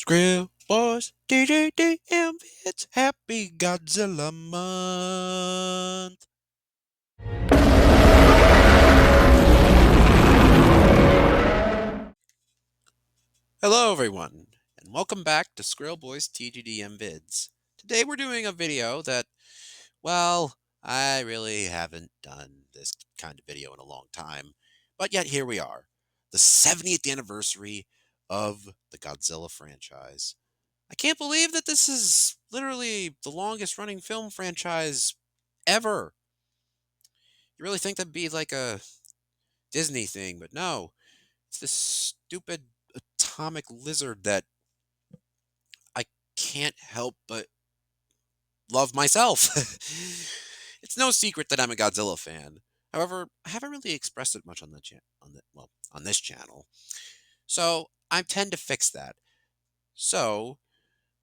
Skrill Boys, DJDM, it's Happy Godzilla Month. Hello, everyone, and welcome back to Skrill Boys TGDM Vids. Today we're doing a video that, well, I really haven't done this kind of video in a long time, but yet here we are, the 70th anniversary of the Godzilla franchise. I can't believe that this is literally the longest running film franchise ever. You really think that'd be like a Disney thing, but no. It's this stupid atomic lizard that I can't help but love myself. It's no secret that I'm a Godzilla fan. However, I haven't really expressed it much on on this channel. So I tend to fix that. So,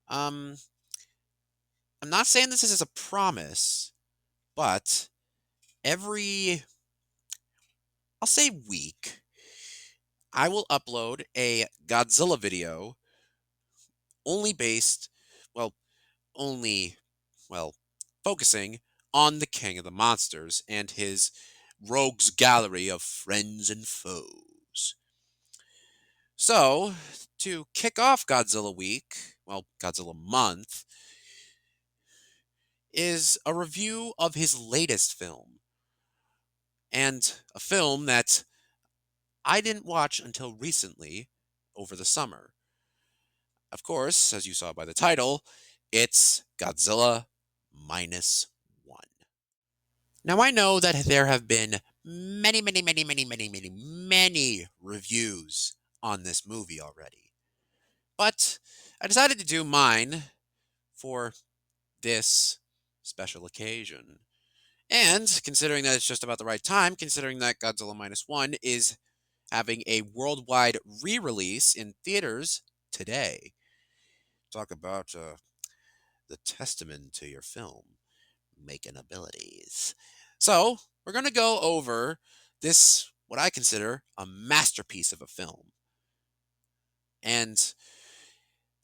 um, I'm not saying this is a promise, but every, I'll say week, I will upload a Godzilla video only based, well, only, well, focusing on the King of the Monsters and his rogues gallery of friends and foes. So, to kick off Godzilla Week, well, Godzilla Month, is a review of his latest film, and a film that I didn't watch until recently over the summer. Of course, as you saw by the title, it's Godzilla minus one. Now, I know that there have been many reviews on this movie already, but I decided to do mine for this special occasion. And considering that it's just about the right time, considering that Godzilla Minus One is having a worldwide re release in theaters today. Talk about the testament to your film making abilities. So, we're going to go over this, what I consider a masterpiece of a film. And,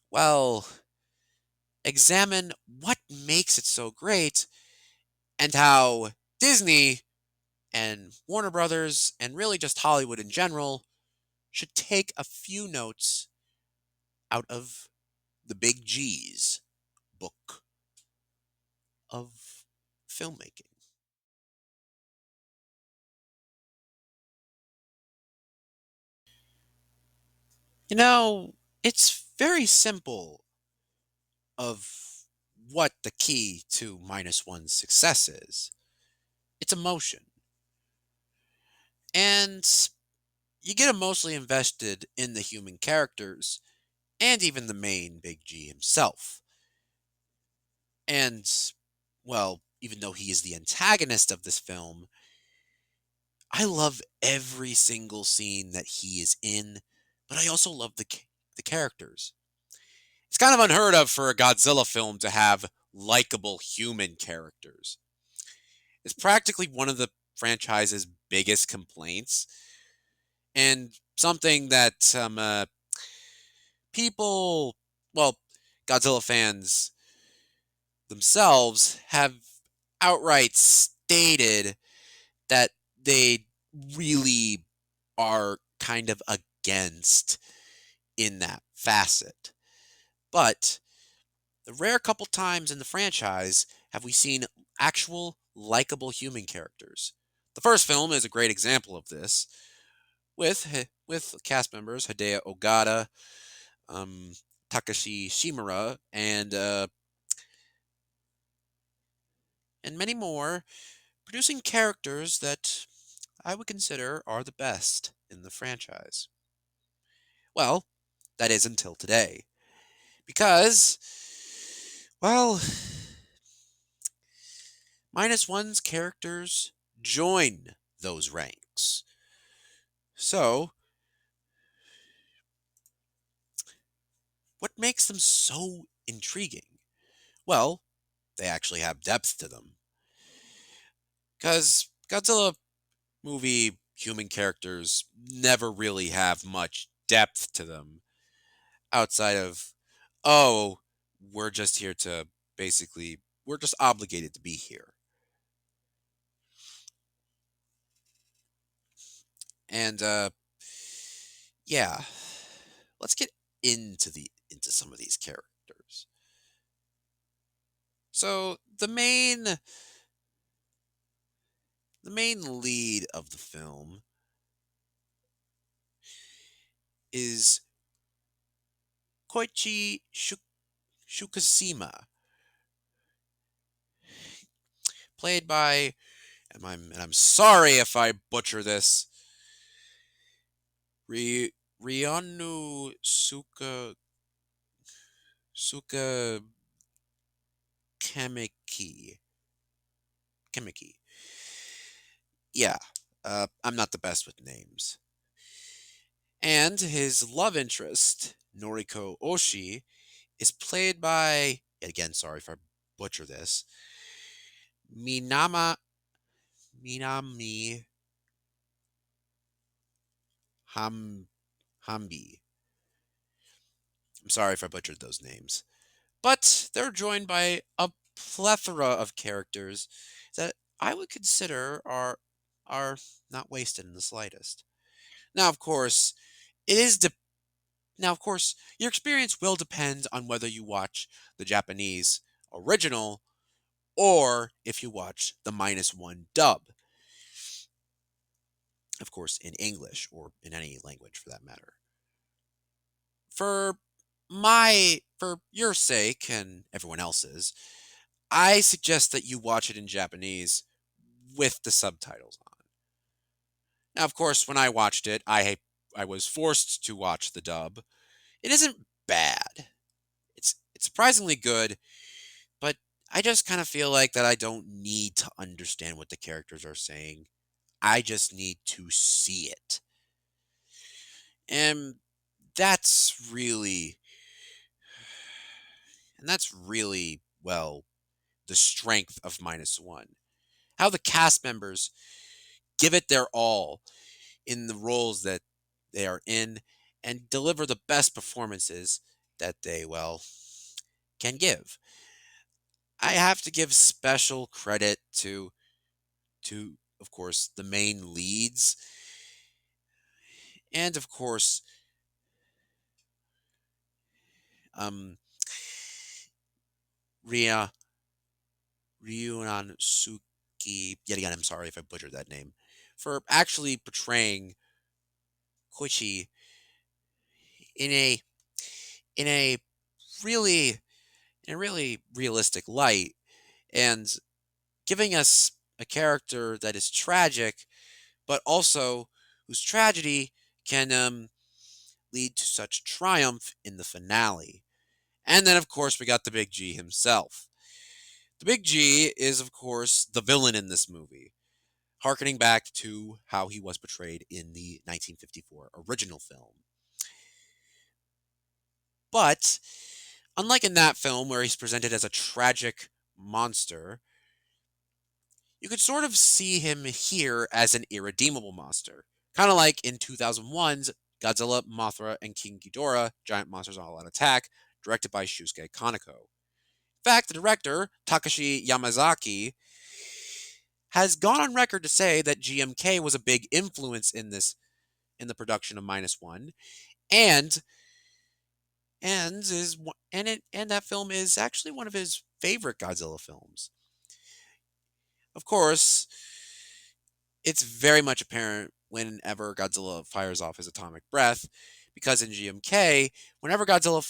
well, examine what makes it so great and how Disney and Warner Brothers and really just Hollywood in general should take a few notes out of the Big G's book of filmmaking. You know, it's very simple of what the key to minus one's success is. It's emotion. And you get emotionally invested in the human characters and even the main Big G himself. And, well, even though he is the antagonist of this film, I love every single scene that he is in, but I also love the characters. It's kind of unheard of for a Godzilla film to have likable human characters. It's practically one of the franchise's biggest complaints, and something that people, well, Godzilla fans themselves have outright stated that they really are kind of against in that facet. But the rare couple times in the franchise have we seen actual likable human characters. The first film is a great example of this, with cast members Hideo Ogata, um, Takashi Shimura, and many more, producing characters that I would consider are the best in the franchise. Well, that is until today. Because, well, minus one's characters join those ranks. So, what makes them so intriguing? Well, they actually have depth to them. Because Godzilla movie human characters never really have much depth to them outside of, oh, we're just here to basically, we're just obligated to be here. And yeah, let's get into some of these characters. So the main lead of the film is Koichi Shukasima, played by, and I'm sorry if I butcher this, Ry- Ryonu Suka Kamiki. Kamiki. Yeah, I'm not the best with names. And his love interest, Noriko Oshi, is played by, again, sorry if I butcher this, Minama Minami Ham Hambi. I'm sorry if I butchered those names. But they're joined by a plethora of characters that I would consider are not wasted in the slightest. Now, of course, it is de- now, of course, your experience will depend on whether you watch the Japanese original or if you watch the -1 dub, of course, in English or in any language for that matter. For for your sake and everyone else's, I suggest that you watch it in Japanese with the subtitles on. Now, of course, when I watched it, I was forced to watch the dub. It isn't bad. It's surprisingly good, but I just kind of feel like that I don't need to understand what the characters are saying. I just need to see it. And that's really well the strength of -1. How the cast members give it their all in the roles that they are in and deliver the best performances that they, well, can give. I have to give special credit to of course the main leads and of course um Ria Ryunan Suki, yet again I'm sorry if I butchered that name, for actually portraying Koichi in a in a really realistic light and giving us a character that is tragic, but also whose tragedy can lead to such triumph in the finale. And then, of course, we got the Big G himself. The Big G is, of course, the villain in this movie, harkening back to how he was portrayed in the 1954 original film. But, unlike in that film where he's presented as a tragic monster, you could sort of see him here as an irredeemable monster. Kind of like in 2001's Godzilla, Mothra, and King Ghidorah, Giant Monsters All Out Attack, directed by Shusuke Kaneko. In fact, the director, Takashi Yamazaki, has gone on record to say that GMK was a big influence in the production of -1, and and that film is actually one of his favorite Godzilla films. Of course, it's very much apparent whenever Godzilla fires off his atomic breath, because in GMK, whenever Godzilla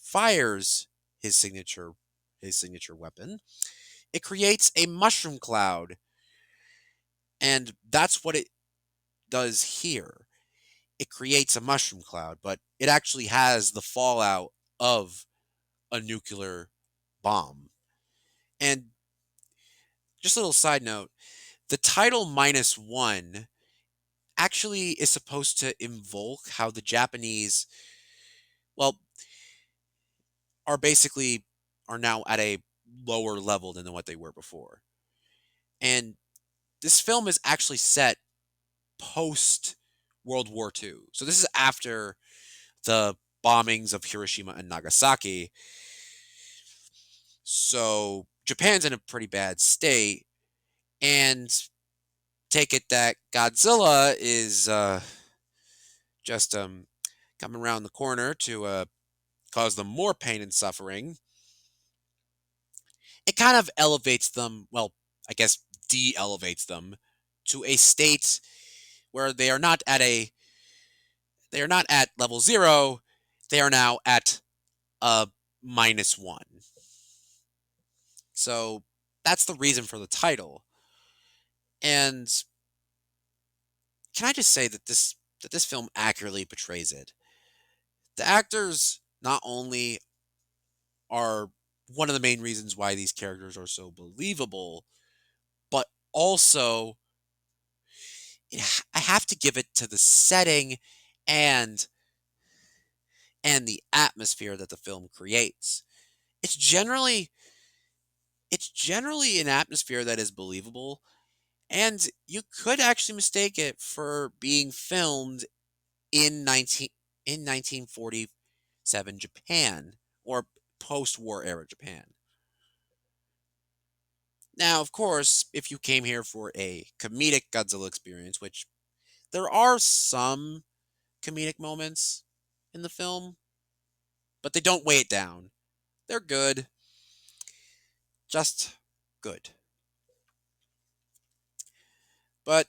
fires his signature his signature weapon, it creates a mushroom cloud, and that's what it does here. It creates a mushroom cloud, but it actually has the fallout of a nuclear bomb. And just a little side note, the title -1 actually is supposed to invoke how the Japanese, well, are basically are now at a lower level than what they were before. And this film is actually set post World War II. So this is after the bombings of Hiroshima and Nagasaki. So Japan's in a pretty bad state, and take it that Godzilla is just coming around the corner to cause them more pain and suffering. It kind of elevates them, well, I guess de-elevates them to a state where they are not at level 0, they are now at -1. So that's the reason for the title. And can I just say that this film accurately portrays it? The actors not only are one of the main reasons why these characters are so believable, but also I have to give it to the setting and the atmosphere that the film creates. It's generally it's generally an atmosphere that is believable, and you could actually mistake it for being filmed in 1947 Japan or post-war era Japan. Now, of course, if you came here for a comedic Godzilla experience, which there are some comedic moments in the film, but they don't weigh it down. They're good, just good. But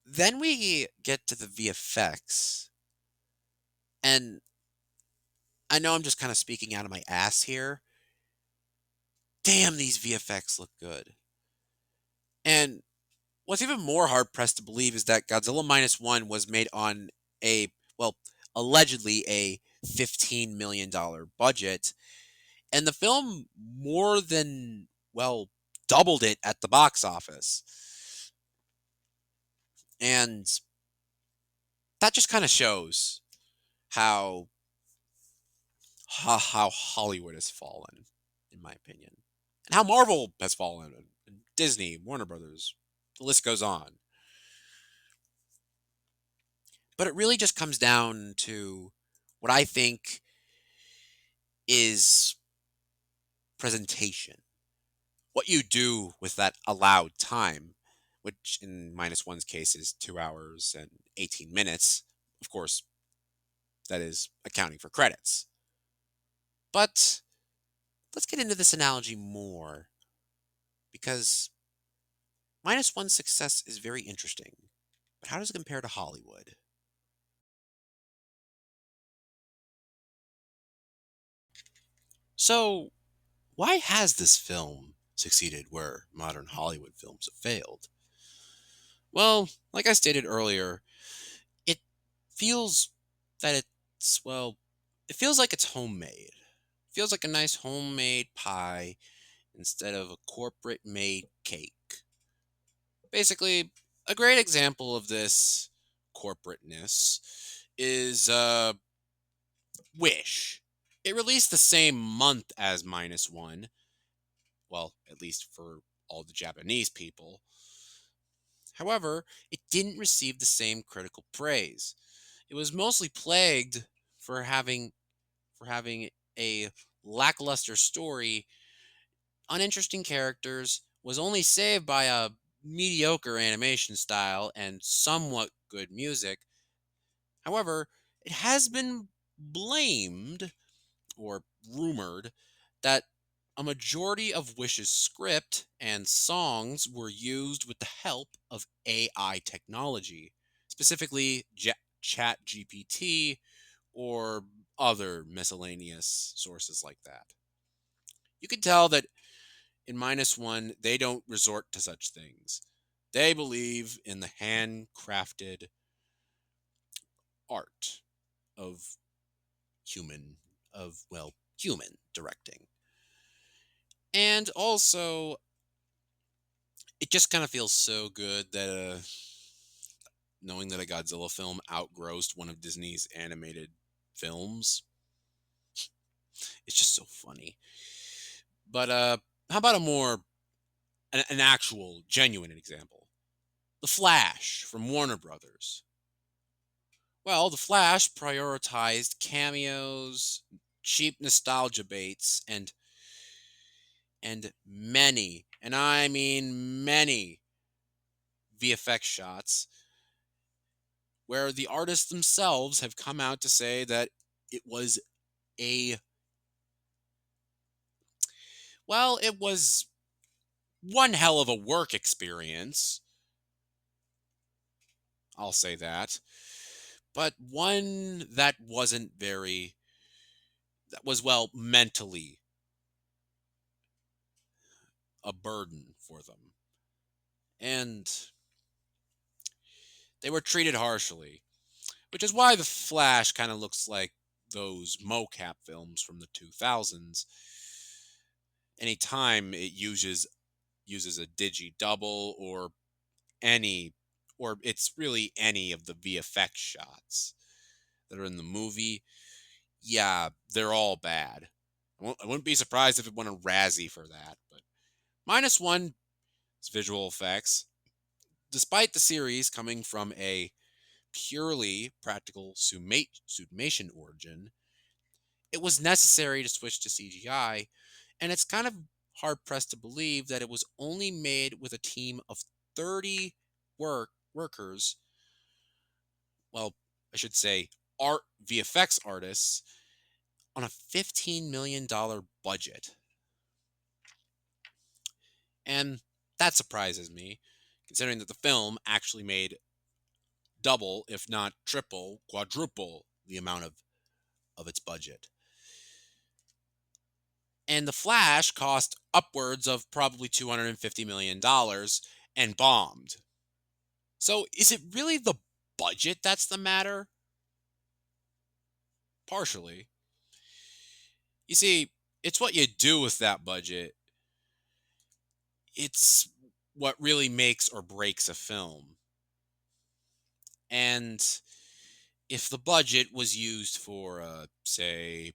then we get to the VFX, and I know I'm just kind of speaking out of my ass here. Damn, these VFX look good. And what's even more hard pressed to believe is that Godzilla Minus One was made on a, well, allegedly a $15 million budget, and the film more than, well, doubled it at the box office. And that just kind of shows how how Hollywood has fallen, in my opinion, and how Marvel has fallen, and Disney, Warner Brothers, the list goes on. But it really just comes down to what I think is presentation. What you do with that allowed time, which in minus one's case is 2 hours and 18 minutes. Of course, that is accounting for credits. But let's get into this analogy more because minus one's success is very interesting. But how does it compare to Hollywood? So, why has this film succeeded where modern Hollywood films have failed? Well, like I stated earlier, it feels that it feels like it's homemade. It feels like a nice homemade pie instead of a corporate made cake. Basically, a great example of this corporateness is Wish. It released the same month as minus one, well, at least for all the Japanese people. However, it didn't receive the same critical praise. It was mostly plagued for having a lackluster story, uninteresting characters, was only saved by a mediocre animation style and somewhat good music. However, it has been blamed or rumored that a majority of Wish's script and songs were used with the help of AI technology, specifically Chat GPT or other miscellaneous sources like that. You can tell that in minus one, they don't resort to such things. They believe in the handcrafted art of human, human directing. And also, it just kind of feels so good that knowing that a Godzilla film outgrossed one of Disney's animated films, it's just so funny. But how about an actual genuine example? The Flash from Warner Brothers. Well, The Flash prioritized cameos, cheap nostalgia baits, and many, and I mean many, VFX shots where the artists themselves have come out to say that it was a it was one hell of a work experience. I'll say that. But one that was, well, mentally a burden for them. And they were treated harshly, which is why The Flash kind of looks like those mocap films from the 2000s. Anytime it uses a digi double any or it's really any of the VFX shots that are in the movie, yeah, they're all bad. I wouldn't be surprised if it won a Razzie for that. But minus one is visual effects. Despite the series coming from a purely practical suitmation origin, it was necessary to switch to CGI, and it's kind of hard pressed to believe that it was only made with a team of 30 workers. Well, I should say art VFX artists on a $15 million budget. And that surprises me, considering that the film actually made double, if not triple, quadruple the amount of its budget. And The Flash cost upwards of probably $250 million and bombed. So is it really the budget that's the matter? Partially. You see, it's what you do with that budget. It's what really makes or breaks a film. And if the budget was used for, say,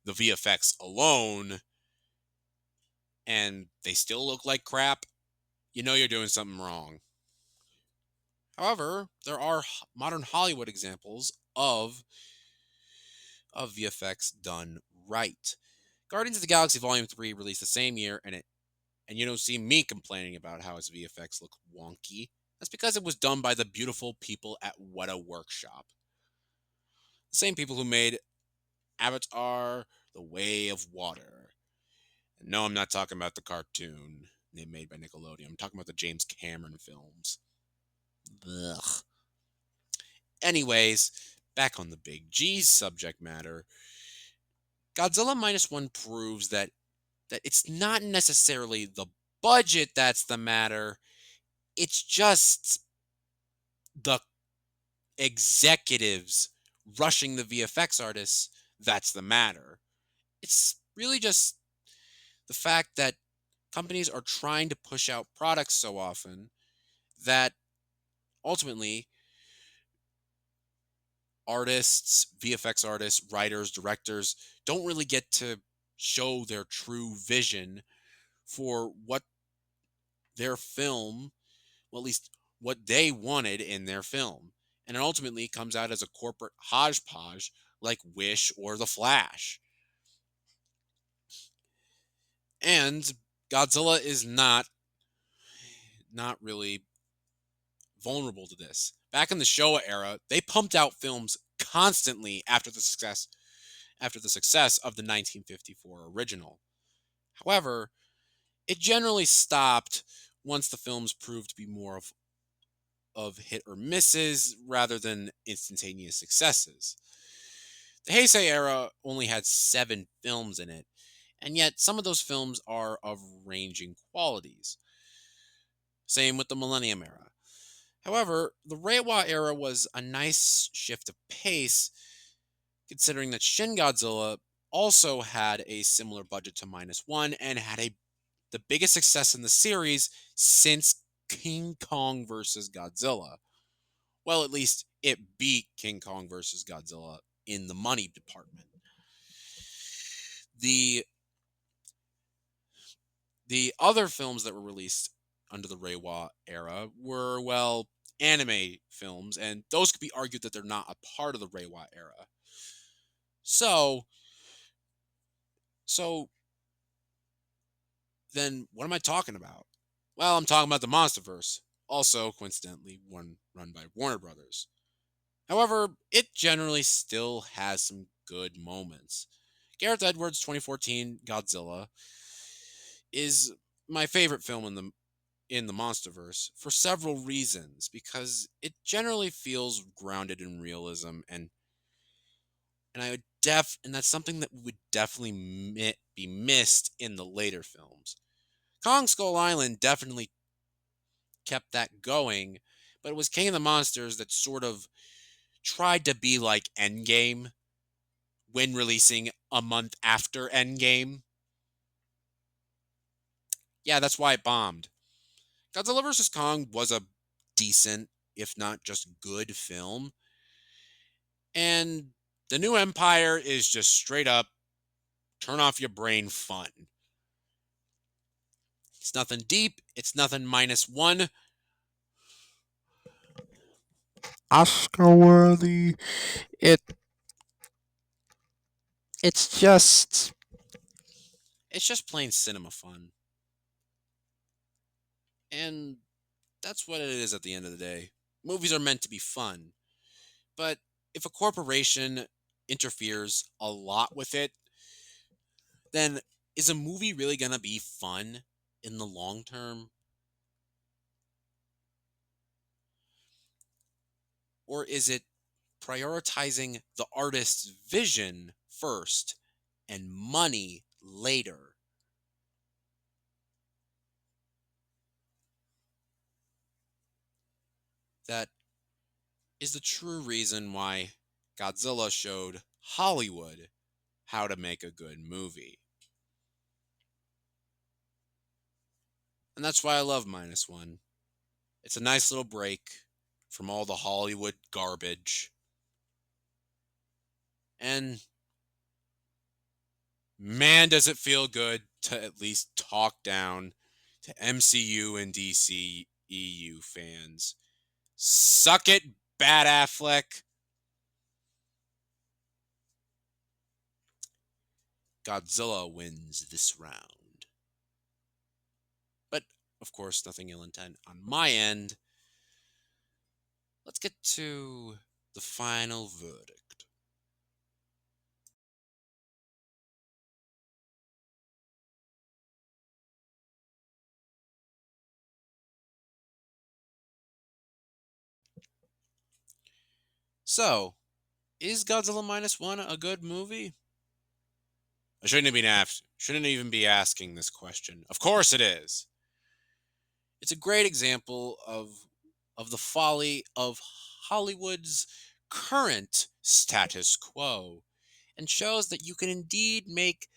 the VFX alone, and they still look like crap, you know you're doing something wrong. However, there are modern Hollywood examples of VFX done right. Guardians of the Galaxy Volume 3 released the same year, and you don't see me complaining about how its VFX look wonky. That's because it was done by the beautiful people at Weta Workshop. The same people who made Avatar: The Way of Water. And no, I'm not talking about the cartoon they made by Nickelodeon. I'm talking about the James Cameron films. Ugh. Anyways, back on the Big G's subject matter, Godzilla Minus One proves that it's not necessarily the budget that's the matter. It's just the executives rushing the VFX artists that's the matter. It's really just the fact that companies are trying to push out products so often that ultimately artists, VFX artists, writers, directors don't really get to show their true vision for what their film, well, at least what they wanted in their film. And it ultimately comes out as a corporate hodgepodge like Wish or The Flash. And Godzilla is not really vulnerable to this. Back in the Showa era, they pumped out films constantly after the success of the 1954 original. However, it generally stopped once the films proved to be more of hit or misses rather than instantaneous successes. The Heisei era only had 7 films in it, and yet some of those films are of ranging qualities. Same with the Millennium era. However, the Reiwa era was a nice shift of pace, considering that Shin Godzilla also had a similar budget to Minus One and had the biggest success in the series since King Kong vs. Godzilla. Well, at least it beat King Kong vs. Godzilla in the money department. The the other films that were released under the Reiwa era were, well, anime films, and those could be argued that they're not a part of the Reiwa era. So, so then what am I talking about? Well, I'm talking about the MonsterVerse, also coincidentally one run by Warner Brothers. However, it generally still has some good moments. Gareth Edwards' 2014 Godzilla is my favorite film in the MonsterVerse for several reasons, because it generally feels grounded in realism, and I would and that's something that would definitely be missed in the later films. Kong Skull Island definitely kept that going, but it was King of the Monsters that sort of tried to be like Endgame when releasing a month after Endgame. Yeah, that's why it bombed. Godzilla vs. Kong was a decent, if not just good film. And the new Empire is just straight up turn off your brain fun. It's nothing deep, it's nothing -1. Oscar worthy. It it's just it's just plain cinema fun. And that's what it is at the end of the day. Movies are meant to be fun. But if a corporation interferes a lot with it, then is a movie really going to be fun in the long term? Or is it prioritizing the artist's vision first and money later? That is the true reason why Godzilla showed Hollywood how to make a good movie. And that's why I love -1. It's a nice little break from all the Hollywood garbage. And man, does it feel good to at least talk down to MCU and DCEU fans. Suck it, Bad Affleck. Godzilla wins this round. But, of course, nothing ill intent on my end. Let's get to the final verdict. So, is Godzilla -1 a good movie? I shouldn't even be asking this question. Of course it is. It's a great example of the folly of Hollywood's current status quo, and shows that you can indeed make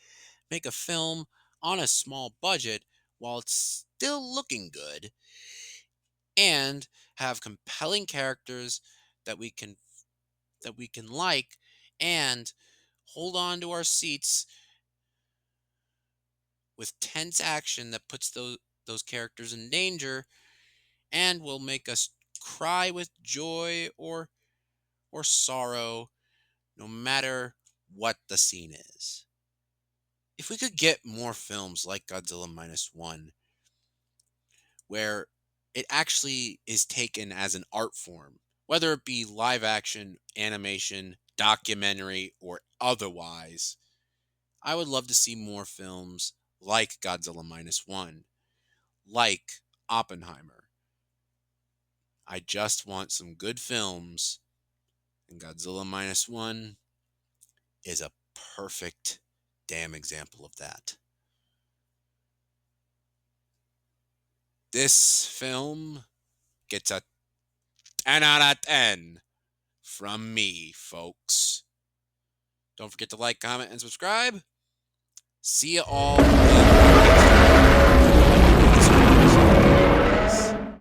a film on a small budget while it's still looking good, and have compelling characters that we can like, and hold on to our seats with tense action that puts those characters in danger, and will make us cry with joy or sorrow, no matter what the scene is. If we could get more films like Godzilla -1, where it actually is taken as an art form, whether it be live action, animation, documentary, or otherwise, I would love to see more films like Godzilla -1, like Oppenheimer. I just want some good films, and Godzilla -1 is a perfect damn example of that. This film gets a 10 out of 10 from me, folks. Don't forget to like, comment, and subscribe. See you all in the next one.